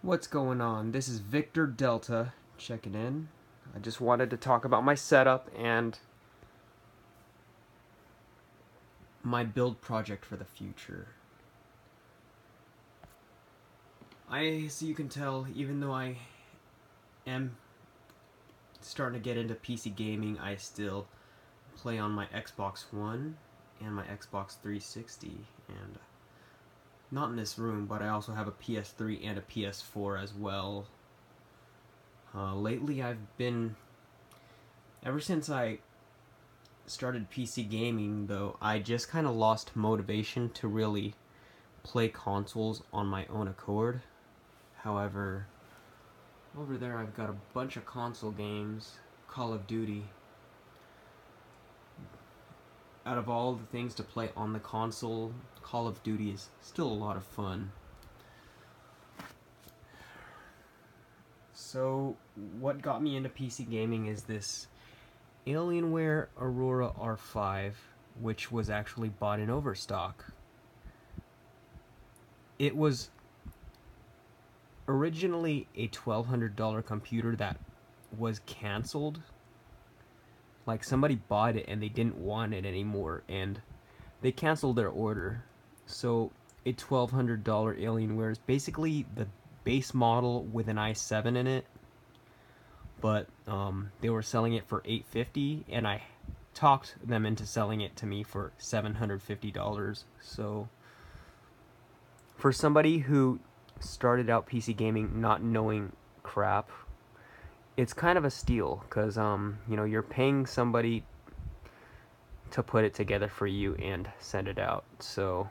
What's going on? This is Victor Delta checking in. I just wanted to talk about my setup and my build project for the future. As you can tell, even though I am starting to get into PC gaming, I still play on my Xbox One and my Xbox 360, and not in this room, but I also have a PS3 and a PS4 as well. Lately I've been, ever since I started PC gaming though, I just kind of lost motivation to really play consoles on my own accord. However, over there I've got a bunch of console games. Call of Duty. Out of all the things to play on the console, Call of Duty is still a lot of fun. So, what got me into PC gaming is this Alienware Aurora R5, which was actually bought in overstock. It was originally a $1,200 computer that was canceled. Like, somebody bought it and they didn't want it anymore, and they canceled their order. So a $1,200 Alienware is basically the base model with an i7 in it, but they were selling it for $850, and I talked them into selling it to me for $750. So for somebody who started out PC gaming not knowing crap, it's kind of a steal, because you're paying somebody to put it together for you and send it out. So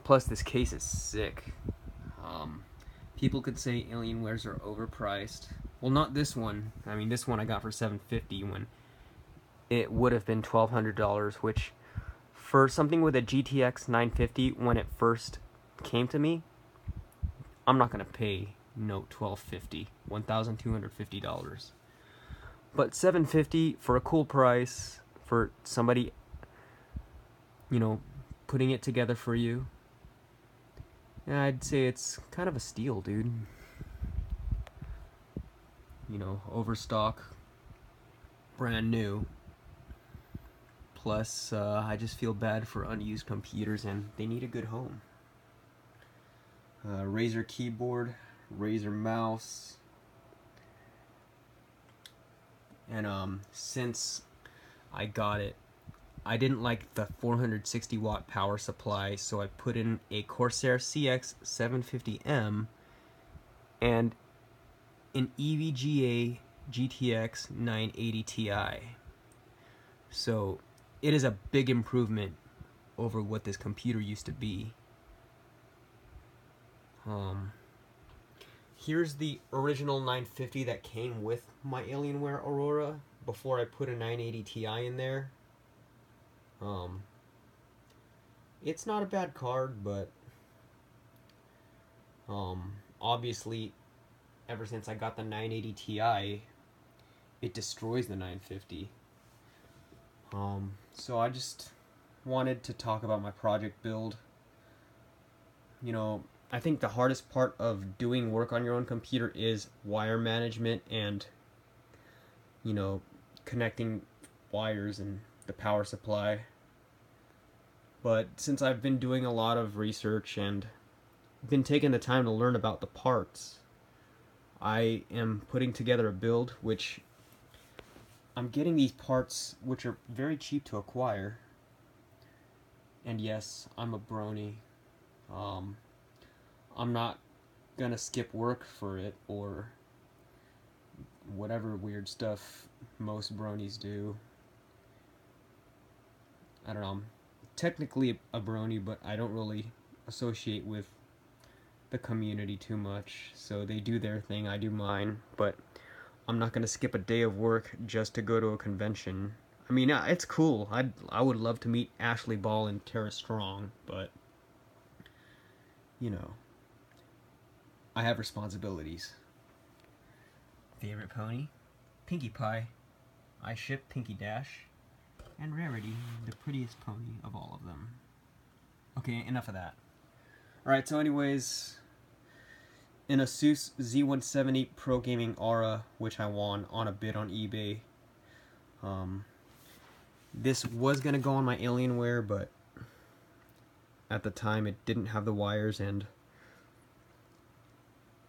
plus this case is sick. People could say Alienwares are overpriced. Well, not this one. I mean, this one I got for $750 when it would have been $1,200, which for something with a GTX 950 when it first came to me, I'm not gonna pay no $1,250. But $750 for a cool price for somebody, putting it together for you, I'd say it's kind of a steal, dude. Overstock, brand new. Plus, I just feel bad for unused computers, and they need a good home. Razer keyboard, Razer mouse, and since I got it, I didn't like the 460 watt power supply, so I put in a Corsair CX 750M and an EVGA GTX 980 Ti. So it is a big improvement over what this computer used to be. Here's the original 950 that came with my Alienware Aurora before I put a 980 Ti in there. It's not a bad card, but obviously ever since I got the 980 Ti, it destroys the 950. So I just wanted to talk about my project build. I think the hardest part of doing work on your own computer is wire management and, connecting wires and the power supply. But since I've been doing a lot of research and been taking the time to learn about the parts, I am putting together a build which I'm getting these parts which are very cheap to acquire. And yes, I'm a brony. I'm not gonna skip work for it or whatever weird stuff most bronies do. I don't know, I'm technically a brony, but I don't really associate with the community too much. So they do their thing, I do mine, but I'm not gonna skip a day of work just to go to a convention. I mean, it's cool. I would love to meet Ashley Ball and Tara Strong, but I have responsibilities. Favorite pony? Pinkie Pie. I ship Pinkie Dash. And Rarity, the prettiest pony of all of them. Okay, enough of that. Alright, so anyways, an Asus Z170 Pro Gaming Aura, which I won on a bid on eBay. This was going to go on my Alienware, but at the time it didn't have the wires, and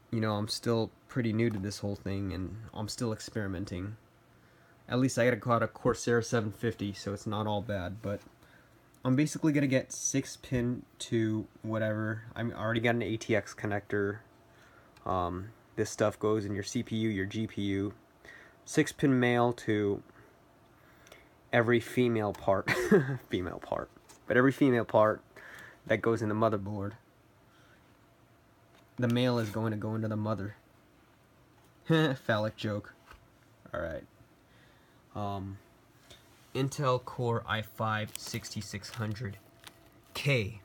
you know, I'm still pretty new to this whole thing, and I'm still experimenting. At least I got a Corsair 750, so it's not all bad, but I'm basically going to get 6-pin to whatever. I already got an ATX connector. This stuff goes in your CPU, your GPU. 6-pin male to every female part. Female part. But every female part that goes in the motherboard. The male is going to go into the mother. Phallic joke. Alright. Intel Core i5 6600K.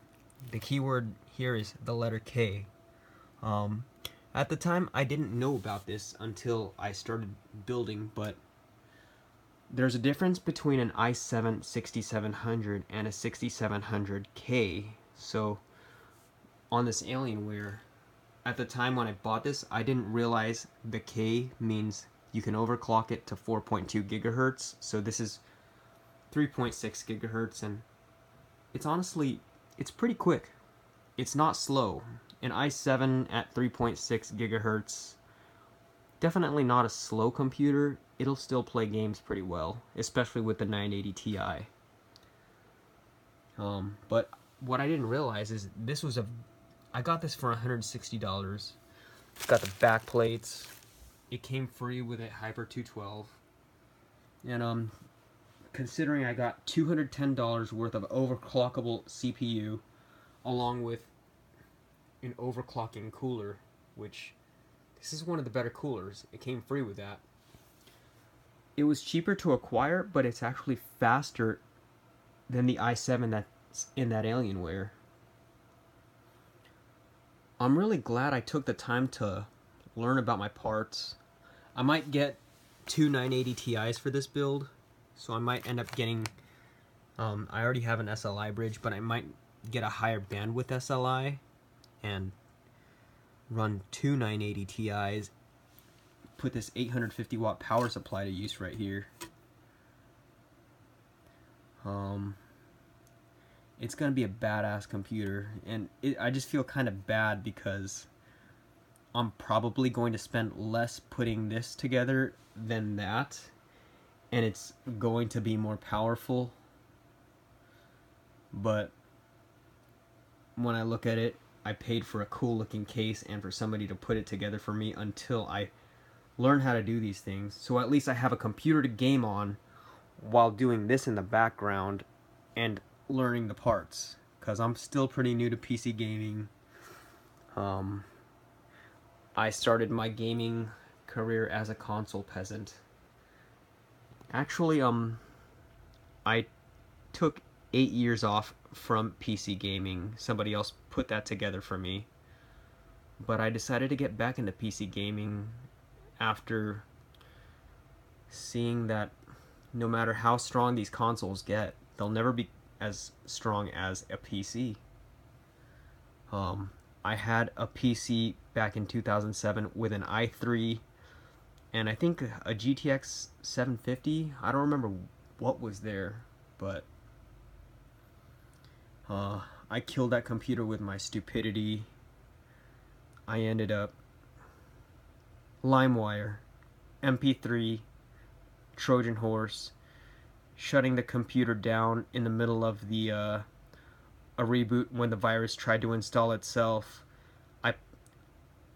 The keyword here is the letter K. At the time, I didn't know about this until I started building, but there's a difference between an i7 6700 and a 6700K. So, on this Alienware, at the time when I bought this, I didn't realize the K means you can overclock it to 4.2 gigahertz. So this is 3.6 gigahertz, and it's honestly, it's pretty quick. It's not slow. An i7 at 3.6 gigahertz, definitely not a slow computer. It'll still play games pretty well, especially with the 980 Ti. But what I didn't realize is this was I got this for $160. It's got the back plates. It came free with a Hyper 212. And considering I got $210 worth of overclockable CPU, along with an overclocking cooler, which this is one of the better coolers. It came free with that. It was cheaper to acquire, but it's actually faster than the i7 that's in that Alienware. I'm really glad I took the time to learn about my parts. I might get two 980 Ti's for this build, so I might end up getting, I already have an SLI bridge, but I might get a higher bandwidth SLI and run two 980 Ti's, put this 850 watt power supply to use right here. It's gonna be a badass computer, and I just feel kind of bad because I'm probably going to spend less putting this together than that, and it's going to be more powerful. But when I look at it, I paid for a cool looking case and for somebody to put it together for me until I learn how to do these things. So at least I have a computer to game on while doing this in the background and learning the parts, because I'm still pretty new to PC gaming. I started my gaming career as a console peasant. Actually, I took 8 years off from PC gaming. Somebody else put that together for me. But I decided to get back into PC gaming after seeing that no matter how strong these consoles get, they'll never be as strong as a PC. I had a PC back in 2007 with an i3 and I think a GTX 750. I don't remember what was there, but I killed that computer with my stupidity. I ended up LimeWire, MP3, Trojan horse, shutting the computer down in the middle of the a reboot when the virus tried to install itself.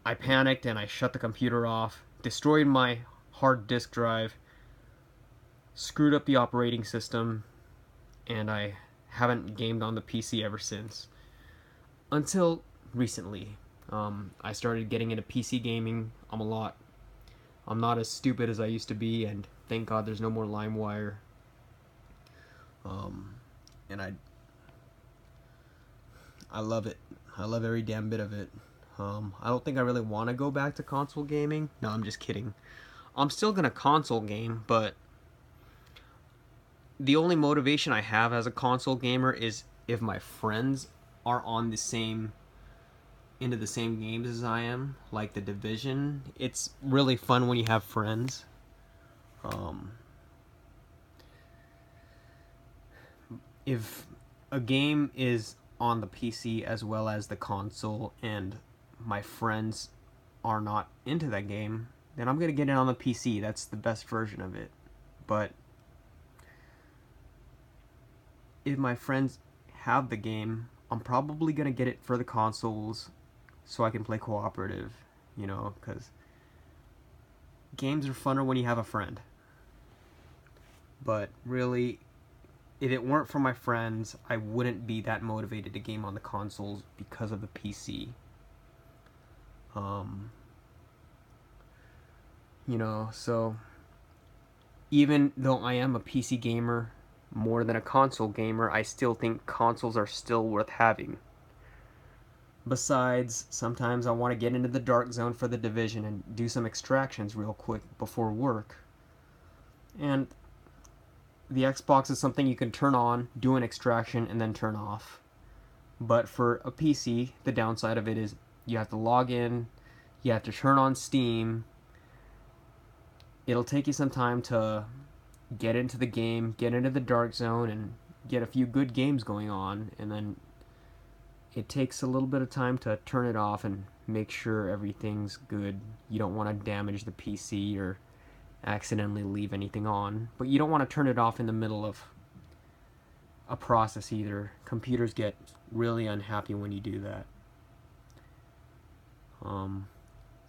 I panicked and I shut the computer off, destroyed my hard disk drive, screwed up the operating system, and I haven't gamed on the PC ever since. Until recently. I started getting into PC gaming. I'm not as stupid as I used to be, and thank God there's no more LimeWire. And I love it. I love every damn bit of it. I don't think I really want to go back to console gaming. No, I'm just kidding. I'm still gonna console game, but the only motivation I have as a console gamer is if my friends are on the same into the same games as I am, like The Division. It's really fun when you have friends. If a game is on the PC as well as the console and my friends are not into that game, then I'm going to get it on the PC. That's the best version of it. But if my friends have the game, I'm probably going to get it for the consoles so I can play cooperative, you know, because games are funner when you have a friend. But really, if it weren't for my friends, I wouldn't be that motivated to game on the consoles because of the PC. You know, so even though I am a PC gamer more than a console gamer, I still think consoles are still worth having. Besides, sometimes I want to get into the dark zone for The Division and do some extractions real quick before work. And the Xbox is something you can turn on, do an extraction, and then turn off. But for a PC, the downside of it is you have to log in, you have to turn on Steam. It'll take you some time to get into the game, get into the dark zone, and get a few good games going on, and then it takes a little bit of time to turn it off and make sure everything's good. You don't want to damage the PC or accidentally leave anything on, but you don't want to turn it off in the middle of a process either. Computers get really unhappy when you do that.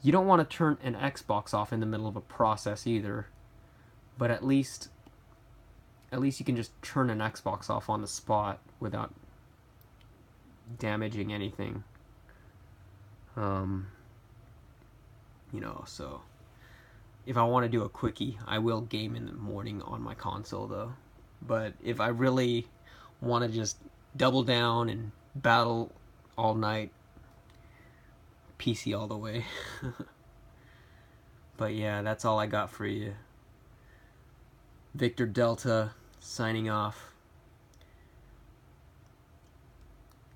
You don't want to turn an Xbox off in the middle of a process either, but at least you can just turn an Xbox off on the spot without damaging anything. You know, so if I want to do a quickie, I will game in the morning on my console though. But if I really want to just double down and battle all night, PC all the way. But yeah, that's all I got for you. Victor Delta signing off.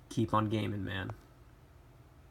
Keep on gaming, man.